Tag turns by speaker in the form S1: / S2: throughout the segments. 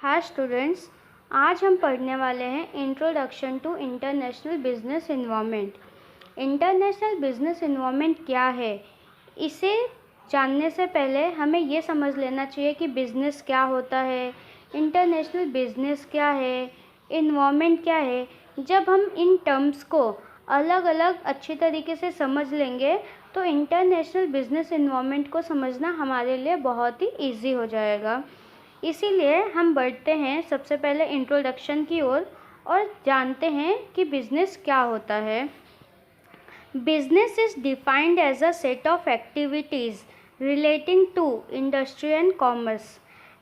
S1: Hi students, आज हम पढ़ने वाले हैं introduction to international business environment. International business environment क्या है, इसे जानने से पहले हमें ये समझ लेना चाहिए कि बिज़नेस क्या होता है, इंटरनेशनल बिजनेस क्या है, एनवायरनमेंट क्या है। जब हम इन टर्म्स को अलग अलग अच्छी तरीके से समझ लेंगे तो इंटरनेशनल बिजनेस एनवायरनमेंट को समझना हमारे लिए बहुत ही ईजी हो जाएगा। इसीलिए हम बढ़ते हैं सबसे पहले इंट्रोडक्शन की ओर और जानते हैं कि बिज़नेस क्या होता है। Business is defined as a set of activities relating to industry and commerce.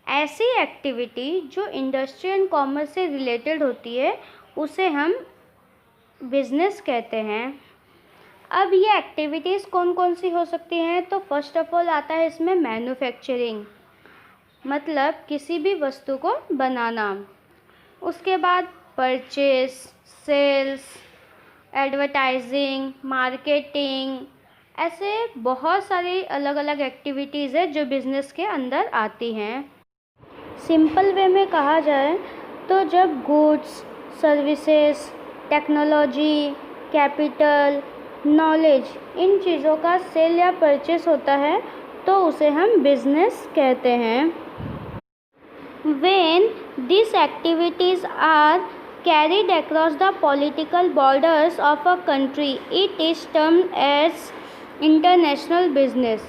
S1: ऐसी एक्टिविटी जो इंडस्ट्री एंड कॉमर्स से रिलेटेड होती है उसे हम बिजनेस कहते हैं। अब ये एक्टिविटीज़ कौन कौन सी हो सकती हैं, तो फर्स्ट ऑफ ऑल आता है इसमें मैन्युफैक्चरिंग, मतलब किसी भी वस्तु को बनाना। उसके बाद परचेस, सेल्स, एडवर्टाइजिंग, मार्केटिंग, ऐसे बहुत सारी अलग अलग एक्टिविटीज़ है जो बिज़नेस के अंदर आती हैं। सिंपल वे में कहा जाए तो जब goods, services, technology, capital, knowledge, इन चीज़ों का सेल या परचेस होता है तो उसे हम बिज़नेस कहते हैं। When these activities are carried across the political borders of a country, it is termed as international business.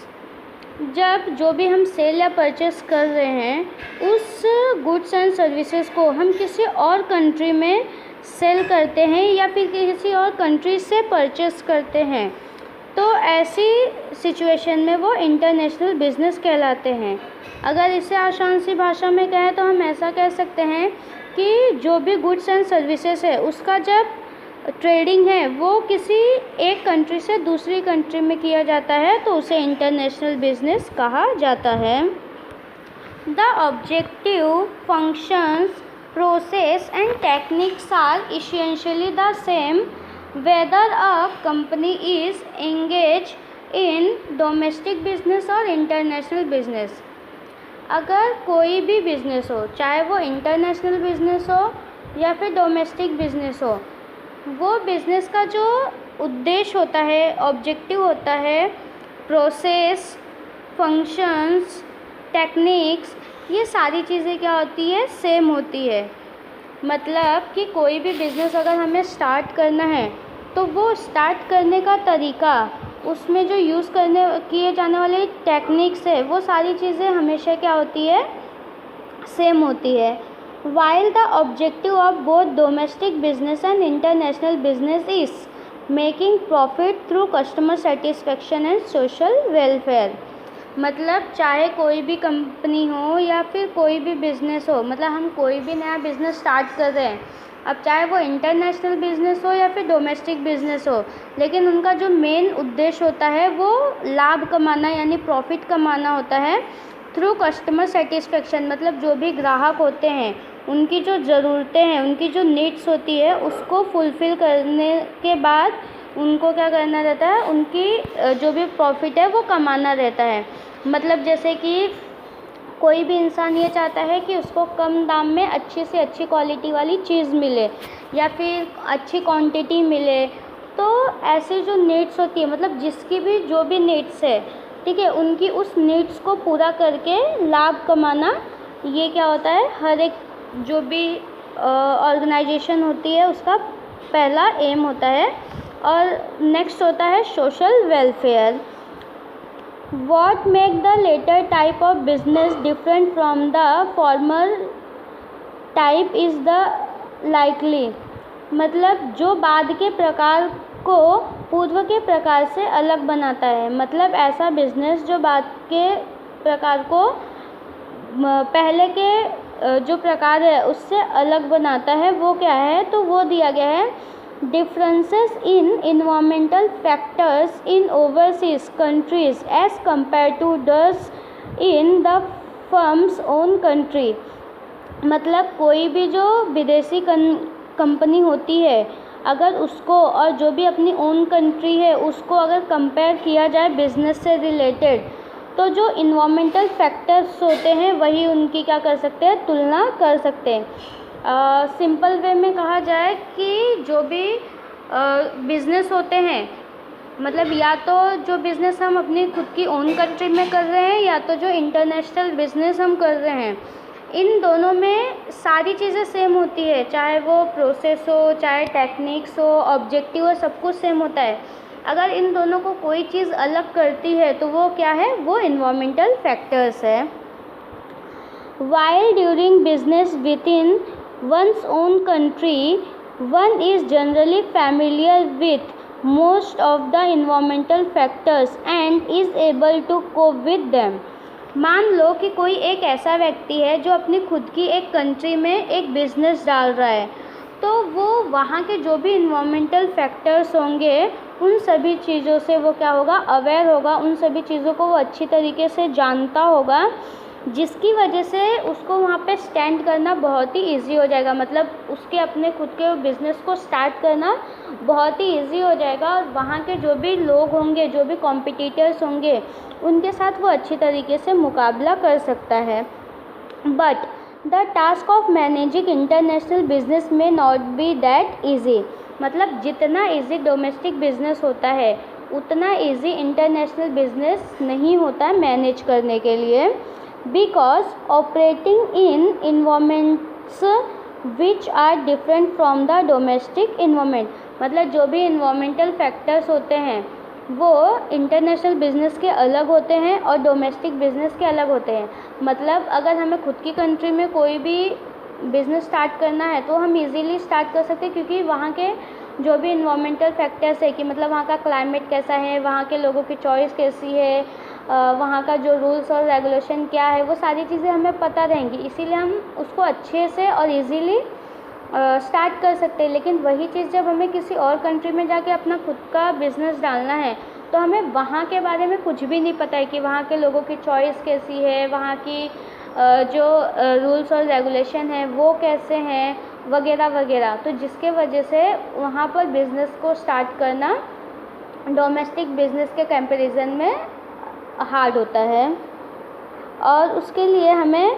S1: जब जो भी हम सेल या परचेस कर रहे हैं उस गुड्स एंड सर्विसेज को हम किसी और कंट्री में सेल करते हैं या फिर किसी और कंट्री से परचेस करते हैं तो ऐसी सिचुएशन में वो इंटरनेशनल बिज़नेस कहलाते हैं। अगर इसे आसान सी भाषा में कहें तो हम ऐसा कह सकते हैं कि जो भी गुड्स एंड सर्विसेज है उसका जब ट्रेडिंग है वो किसी एक कंट्री से दूसरी कंट्री में किया जाता है तो उसे इंटरनेशनल बिज़नेस कहा जाता है। The objective, functions, process and techniques are essentially the same whether a company is engaged in domestic business और international business। अगर कोई भी बिज़नेस हो, चाहे वो इंटरनेशनल बिज़नेस हो या फिर डोमेस्टिक बिज़नेस हो, वो बिज़नेस का जो उद्देश्य होता है, ऑब्जेक्टिव होता है, प्रोसेस, फंक्शंस, टेक्निक्स, ये सारी चीज़ें क्या होती है, सेम होती है। मतलब कि कोई भी बिज़नेस अगर हमें स्टार्ट करना है तो वो स्टार्ट करने का तरीका, उसमें जो यूज़ करने किए जाने वाले टेक्निक्स है वो सारी चीज़ें हमेशा क्या होती है, सेम होती है। While the objective of both domestic business and international business is making profit through customer satisfaction and social welfare. मतलब चाहे कोई भी कंपनी हो या फिर कोई भी बिज़नेस हो, मतलब हम कोई भी नया बिज़नेस स्टार्ट कर रहे हैं, अब चाहे वो इंटरनेशनल बिज़नेस हो या फिर डोमेस्टिक बिज़नेस हो, लेकिन उनका जो मेन उद्देश्य होता है वो लाभ कमाना यानी प्रॉफिट कमाना होता है थ्रू कस्टमर सेटिस्फेक्शन। मतलब जो भी ग्राहक होते हैं उनकी जो ज़रूरतें हैं, उनकी जो नीड्स होती है उसको फुलफ़िल करने के बाद उनको क्या करना रहता है, उनकी जो भी प्रॉफिट है वो कमाना रहता है। मतलब जैसे कि कोई भी इंसान ये चाहता है कि उसको कम दाम में अच्छी से अच्छी क्वालिटी वाली चीज़ मिले या फिर अच्छी क्वांटिटी मिले, तो ऐसी जो नीड्स होती है, मतलब जिसकी भी जो भी नीड्स है, ठीक है, उनकी उस नीड्स को पूरा करके लाभ कमाना, ये क्या होता है, हर एक जो भी ऑर्गेनाइजेशन होती है उसका पहला एम होता है। और नेक्स्ट होता है social welfare. What make the later type of business different from the former type is the likely। मतलब जो बाद के प्रकार को पूर्व के प्रकार से अलग बनाता है, मतलब ऐसा बिजनेस जो बाद के प्रकार को पहले के जो प्रकार है उससे अलग बनाता है, वो क्या है, तो वो दिया गया है differences in environmental factors in overseas countries as compared to those in the firm's own country। मतलब कोई भी जो विदेशी कंपनी होती है, अगर उसको और जो भी अपनी ओन कंट्री है उसको अगर कंपेयर किया जाए बिज़नेस से रिलेटेड, तो जो इन्वामेंटल फैक्टर्स होते हैं वही उनकी क्या कर सकते हैं, तुलना कर सकते हैं। सिंपल वे में कहा जाए कि जो भी बिज़नेस होते हैं, मतलब या तो जो बिज़नेस हम अपनी खुद की ओन कंट्री में कर रहे हैं या तो जो इंटरनेशनल बिज़नेस हम कर रहे हैं, इन दोनों में सारी चीज़ें सेम होती है, चाहे वो प्रोसेस हो, चाहे टेक्निक्स हो, ऑब्जेक्टिव हो, सब कुछ सेम होता है। अगर इन दोनों को कोई चीज़ अलग करती है तो वो क्या है, वो इन्वायरमेंटल फैक्टर्स है। While during business within one's own country, one is generally familiar with most of the environmental factors and is able to cope with them. मान लो कि कोई एक ऐसा व्यक्ति है जो अपनी खुद की एक कंट्री में एक बिज़नेस डाल रहा है, तो वो वहाँ के जो भी इन्वायरमेंटल फैक्टर्स होंगे उन सभी चीज़ों से वो क्या होगा, अवेयर होगा, उन सभी चीज़ों को वो अच्छी तरीके से जानता होगा, जिसकी वजह से उसको वहाँ पे स्टैंड करना बहुत ही इजी हो जाएगा। मतलब उसके अपने खुद के बिज़नेस को स्टार्ट करना बहुत ही इजी हो जाएगा और वहाँ के जो भी लोग होंगे, जो भी कॉम्पिटिटर्स होंगे, उनके साथ वो अच्छी तरीके से मुकाबला कर सकता है। But the task of managing international business में नॉट बी दैट ईजी। मतलब जितना ईजी डोमेस्टिक बिजनेस होता है उतना ईजी इंटरनेशनल बिजनेस नहीं होता मैनेज करने के लिए, because operating in environments which are different from the domestic environment. मतलब जो भी इन्वायरमेंटल फैक्टर्स होते हैं वो इंटरनेशनल बिज़नेस के अलग होते हैं और डोमेस्टिक बिज़नेस के अलग होते हैं। मतलब अगर हमें खुद की कंट्री में कोई भी बिज़नेस स्टार्ट करना है तो हम इजीली स्टार्ट कर सकते हैं, क्योंकि वहाँ के जो भी इन्वायरमेंटल फैक्टर्स है कि मतलब वहाँ का क्लाइमेट कैसा है, वहाँ के लोगों की चॉइस कैसी है, वहाँ का जो रूल्स और रेगुलेशन क्या है, वो सारी चीज़ें हमें पता रहेंगी, इसीलिए हम उसको अच्छे से और इजीली स्टार्ट कर सकते हैं। लेकिन वही चीज़ जब हमें किसी और कंट्री में जाके अपना खुद का बिज़नेस डालना है तो हमें वहाँ के बारे में कुछ भी नहीं पता है कि वहाँ के लोगों की चॉइस कैसी है, वहाँ की जो रूल्स और रेगुलेशन है वो कैसे हैं, वगैरह वगैरह। तो जिसके वजह से वहाँ पर बिज़नेस को स्टार्ट करना डोमेस्टिक बिज़नेस के कंपैरिजन में हार्ड होता है। और उसके लिए हमें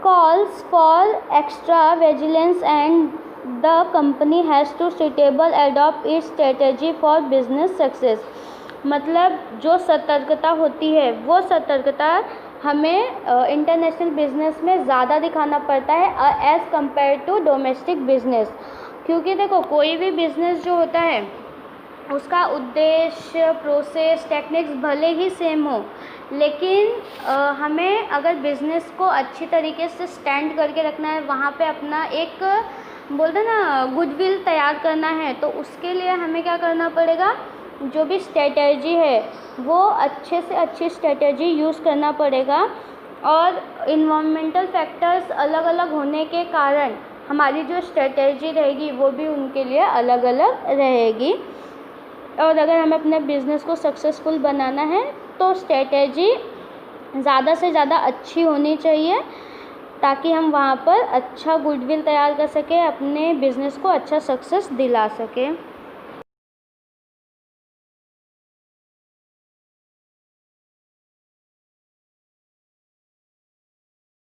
S1: calls for extra vigilance and the company has to suitable adopt its strategy for business success। मतलब जो सतर्कता होती है वो सतर्कता हमें इंटरनेशनल बिजनेस में ज़्यादा दिखाना पड़ता है as compare to domestic business. क्योंकि देखो कोई भी बिज़नेस जो होता है उसका उद्देश्य, प्रोसेस, टेक्निक्स भले ही सेम हो, लेकिन हमें अगर बिज़नेस को अच्छी तरीके से स्टैंड करके रखना है, वहाँ पे अपना एक बोलते ना गुडविल तैयार करना है, तो उसके लिए हमें क्या करना पड़ेगा, जो भी स्ट्रेटजी है वो अच्छे से अच्छी स्ट्रेटजी यूज़ करना पड़ेगा। और इन्वायरमेंटल फैक्टर्स अलग अलग होने के कारण हमारी जो स्ट्रेटजी रहेगी वो भी उनके लिए अलग अलग रहेगी। और अगर हमें अपने बिज़नेस को सक्सेसफुल बनाना है तो स्ट्रेटजी ज़्यादा से ज़्यादा अच्छी होनी चाहिए, ताकि हम वहाँ पर अच्छा गुडविल तैयार कर सकें, अपने बिज़नेस को अच्छा सक्सेस दिला सकें।